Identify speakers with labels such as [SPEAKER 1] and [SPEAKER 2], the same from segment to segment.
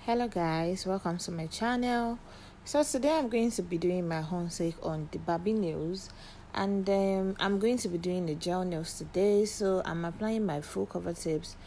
[SPEAKER 1] Hello guys, welcome to my channel. So today I'm going to be doing my handshake on the Barbie nails, and I'm going to be doing the gel nails today. So I'm applying my full cover tips.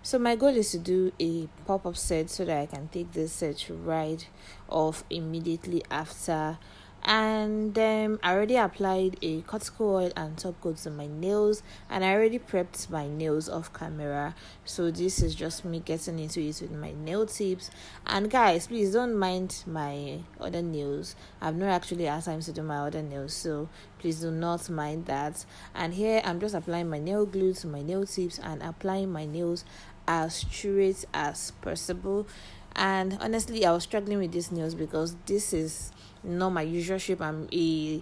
[SPEAKER 1] So my goal is to do a pop-up set so that I can take this set right off immediately after. And I already applied a cuticle oil and top coat to my nails, and I already prepped my nails off camera. So this is just me getting into it with my nail tips. And guys, please don't mind my other nails. I've not actually had time to do my other nails, so please do not mind that. And here I'm just applying my nail glue to my nail tips and applying my nails as straight as possible. And honestly, I was struggling with these nails because this is not my usual shape. I'm a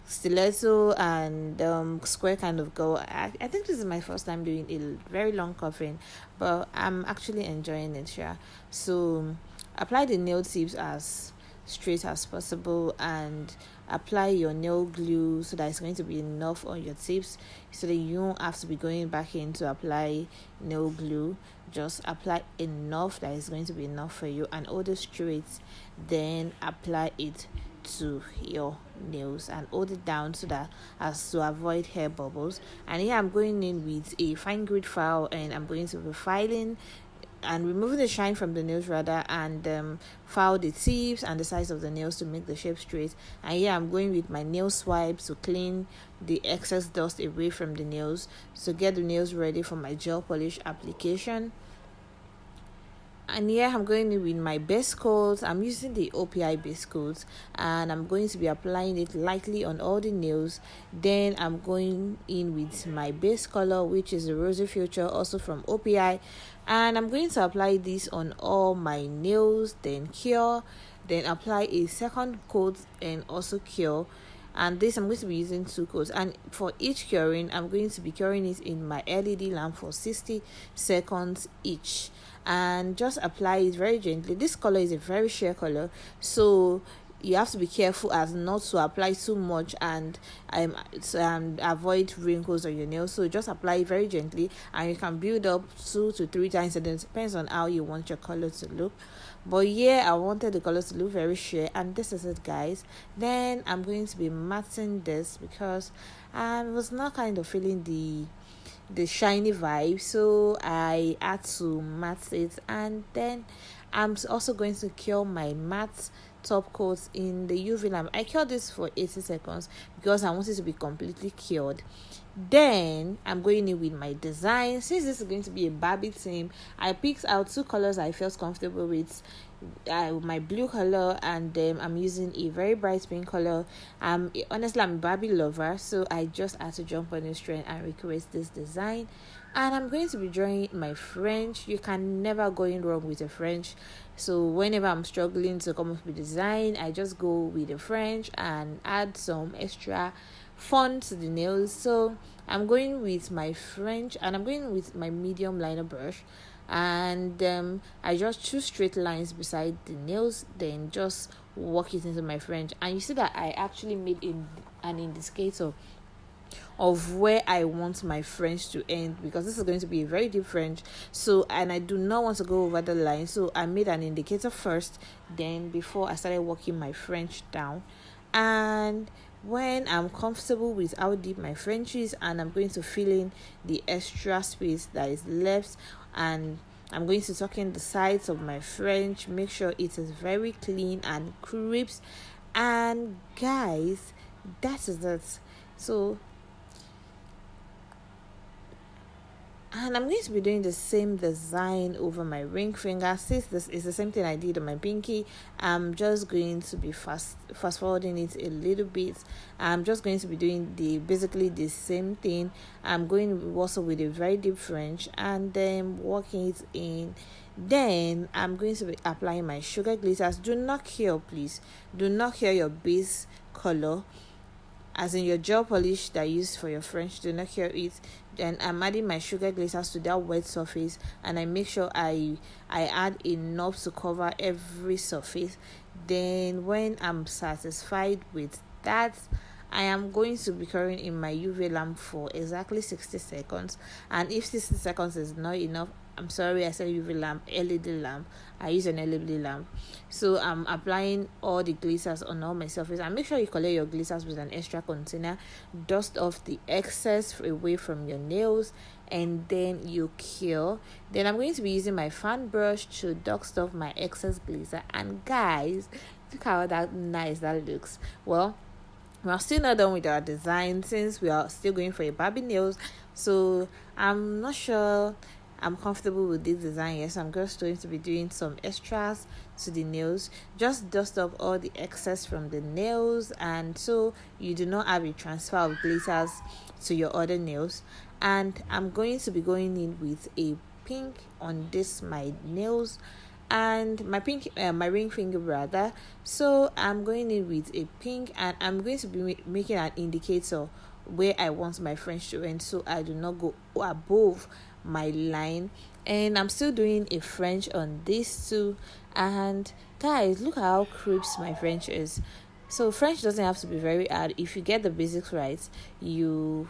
[SPEAKER 1] stiletto and square kind of girl. I think this is my first time doing a very long coffin, but I'm actually enjoying it. Yeah. So apply the nail tips as straight as possible and apply your nail glue so that it's going to be enough on your tips, so that you don't have to be going back in to apply nail glue. Just apply enough that is going to be enough for you and hold it straight, then apply it to your nails and hold it down so that as to avoid hair bubbles. And here I'm going in with a fine grit file, and I'm going to be filing and removing the shine from the nails rather, and file the tips and the size of the nails to make the shape straight. And here I'm going with my nail swipe to clean the excess dust away from the nails, to get the nails ready for my gel polish application. And here I'm going in with my base coat. I'm using the OPI base coat, and I'm going to be applying it lightly on all the nails. Then I'm going in with my base color, which is the Rosy Future, also from OPI, and I'm going to apply this on all my nails, then cure, then apply a second coat and also cure. And this I'm going to be using 2 coats, and for each curing I'm going to be curing it in my LED lamp for 60 seconds each, and just apply it very gently. This color is a very sheer color, so you have to be careful as not to apply too much and avoid wrinkles on your nails. So just apply it very gently, and you can build up 2 to 3 times, and it depends on how you want your color to look. But yeah, I wanted the colors to look very sheer, and this is it guys. Then I'm going to be matting this because I was not kind of feeling the shiny vibe, so I had to matte it. And then I'm also going to cure my matte top coat in the UV lamp. I cured this for 80 seconds because I want it to be completely cured. Then I'm going in with my design. Since this is going to be a Barbie theme, I picked out 2 colors I felt comfortable with. My blue color, and I'm using a very bright pink color. Honestly, I'm a Barbie lover, so I just had to jump on this trend and recreate this design. And I'm going to be drawing my French. You can never go in wrong with a French. So whenever I'm struggling to come up with design, I just go with the French and add some extra fun to the nails. So I'm going with my French, and I'm going with my medium liner brush, and I just choose straight lines beside the nails, then just work it into my French. And you see that I actually made an indicator of where I want my French to end, because this is going to be a very deep French. So, and I do not want to go over the line, so I made an indicator first, then before I started working my French down. And when I'm comfortable with how deep my French is, and I'm going to fill in the extra space that is left, and I'm going to tuck in the sides of my French, make sure it is very clean and crisp. And guys, that is it. So, and I'm going to be doing the same design over my ring finger. Since this is the same thing I did on my pinky, I'm just going to be fast forwarding it a little bit. I'm just going to be doing basically the same thing. I'm going also with a very deep French, and then working it in. Then I'm going to be applying my sugar glitters. Do not cure, please. Do not cure your base color, as in your gel polish that you use for your French. Do not cure it. Then I'm adding my sugar glitters to that wet surface, and I make sure I add enough to cover every surface. Then when I'm satisfied with that, I am going to be covering in my UV lamp for exactly 60 seconds. And if 60 seconds is not enough, I'm sorry, I said UV lamp, LED lamp. I use an LED lamp. So I'm applying all the glitters on all my surface. And make sure you collect your glitters with an extra container. Dust off the excess away from your nails, and then you cure. Then I'm going to be using my fan brush to dust off my excess glitter. And guys, look how that nice that looks. Well, we're still not done with our design since we are still going for a Barbie nails. So I'm not sure I'm comfortable with this design. Yes, I'm just going to be doing some extras to the nails. Just dust off all the excess from the nails, and so you do not have a transfer of glitters to your other nails. And I'm going to be going in with a pink on this my nails and my ring finger rather. So I'm going in with a pink, and I'm going to be making an indicator where I want my French to end, so I do not go above my line. And I'm still doing a French on this too. And guys, look how crisp my French is. So French doesn't have to be very hard. If you get the basics right, you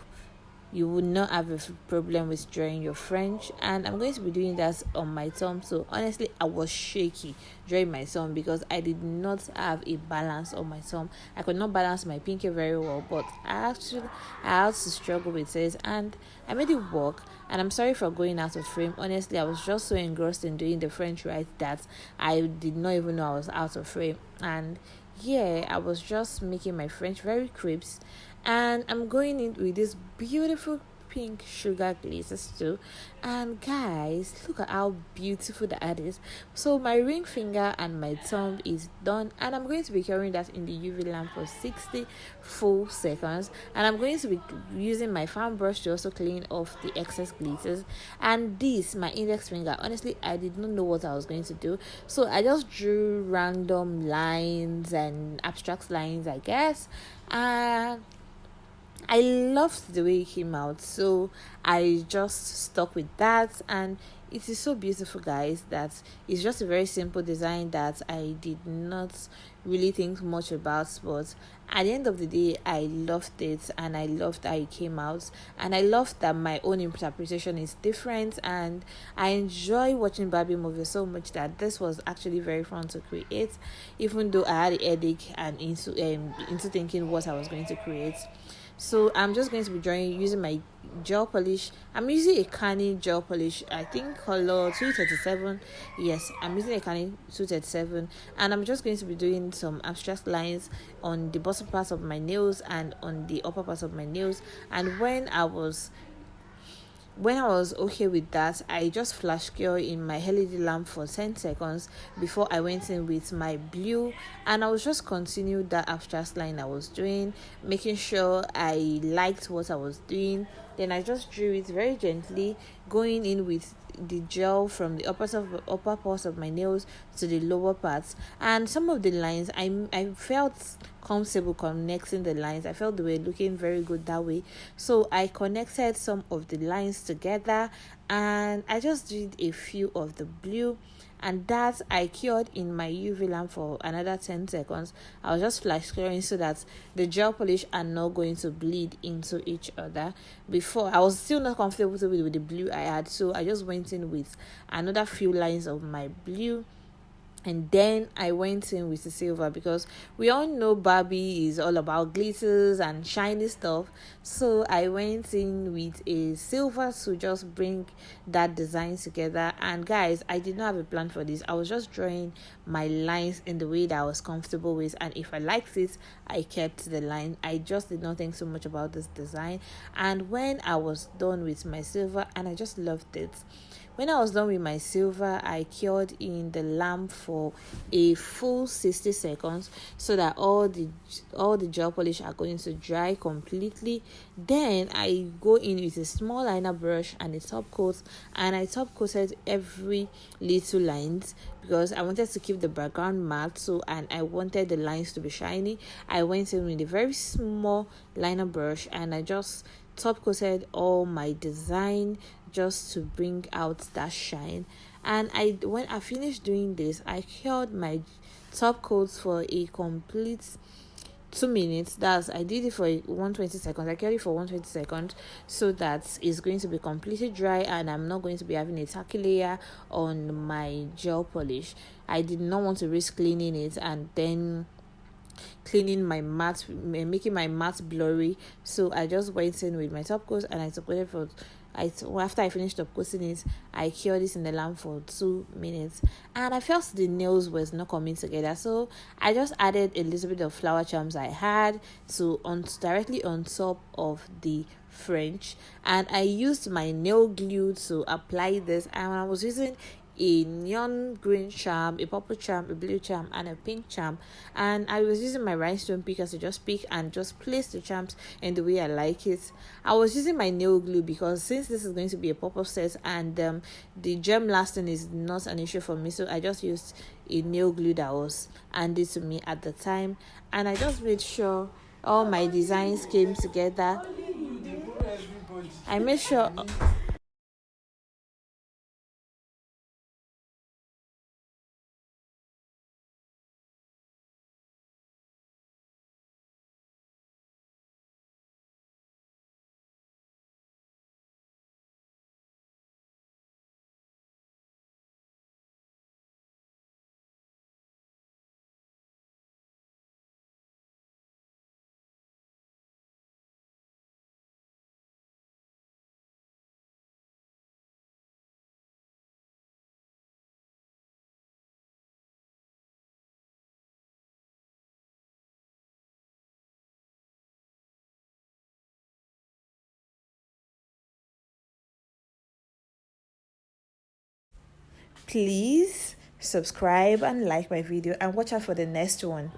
[SPEAKER 1] would not have a problem with drawing your French. And I'm going to be doing that on my thumb. So honestly, I was shaky drawing my thumb because I did not have a balance on my thumb. I could not balance my pinky very well, but I had to struggle with it, and I made it work. And I'm sorry for going out of frame. Honestly, I was just so engrossed in doing the French right that I did not even know I was out of frame. And yeah, I was just making my French very crisp. And I'm going in with this beautiful pink sugar glitters too. And guys, look at how beautiful that is. So my ring finger and my thumb is done, and I'm going to be carrying that in the UV lamp for 60 full seconds. And I'm going to be using my fan brush to also clean off the excess glitters. And this, my index finger, honestly, I did not know what I was going to do, so I just drew random lines and abstract lines, I guess. And I loved the way it came out, so I just stuck with that. And it is so beautiful, guys, that it's just a very simple design that I did not really think much about, but at the end of the day, I loved it, and I loved how it came out, and I loved that my own interpretation is different. And I enjoy watching Barbie movies so much that this was actually very fun to create, even though I had a headache and into thinking what I was going to create. So I'm just going to be drawing using my gel polish. I'm using a Canny gel polish, I think color 237. Yes, I'm using a Canny 237, and I'm just going to be doing some abstract lines on the bottom part of my nails and on the upper part of my nails. And when I was okay with that, I just flash cure in my LED lamp for 10 seconds before I went in with my blue, and I was just continuing that abstract line I was doing, making sure I liked what I was doing. Then I just drew it very gently, going in with the gel from the upper parts of my nails to the lower parts. And some of the lines, I felt comfortable connecting the lines. I felt they were looking very good that way, so I connected some of the lines together, and I just did a few of the blue, and that I cured in my UV lamp for another 10 seconds. I was just flash curing so that the gel polish are not going to bleed into each other. Before, I was still not comfortable with the blue I had, so I just went in with another few lines of my blue, and then I went in with the silver, because we all know Barbie is all about glitters and shiny stuff. So I went in with a silver to just bring that design together. And guys, I did not have a plan for this. I was just drawing my lines in the way that I was comfortable with, and if I liked it, I kept the line. I just did not think so much about this design. And when I was done with my silver, and I just loved it, when I was done with my silver, I cured in the lamp for a full 60 seconds so that all the gel polish are going to dry completely. Then I go in with a small liner brush and a top coat, and I top coated every little lines because I wanted to keep the background matte, and I wanted the lines to be shiny. I went in with a very small liner brush and I just top coated all my design just to bring out that shine. And when I finished doing this, I cured my top coats for a complete 2 minutes. That's I did it for 120 seconds. I kept it for 120 seconds so that it's going to be completely dry and I'm not going to be having a tacky layer on my gel polish. I did not want to risk cleaning it and then cleaning my mat, making my mat blurry. So I just went in with my top coat and I top coated for. After I finished top coating it, I cured this in the lamp for 2 minutes, and I felt the nails was not coming together. So I just added a little bit of flower charms I had to on directly on top of the French, and I used my nail glue to apply this. And I was using a neon green charm, a purple charm, a blue charm, and a pink charm. And I was using my rhinestone picker to just pick and just place the charms in the way I like it. I was using my nail glue because since this is going to be a pop-up set and the gem lasting is not an issue for me, so I just used a nail glue that was handy to me at the time, and I just made sure all my designs came together. I made sure please subscribe and like my video and watch out for the next one.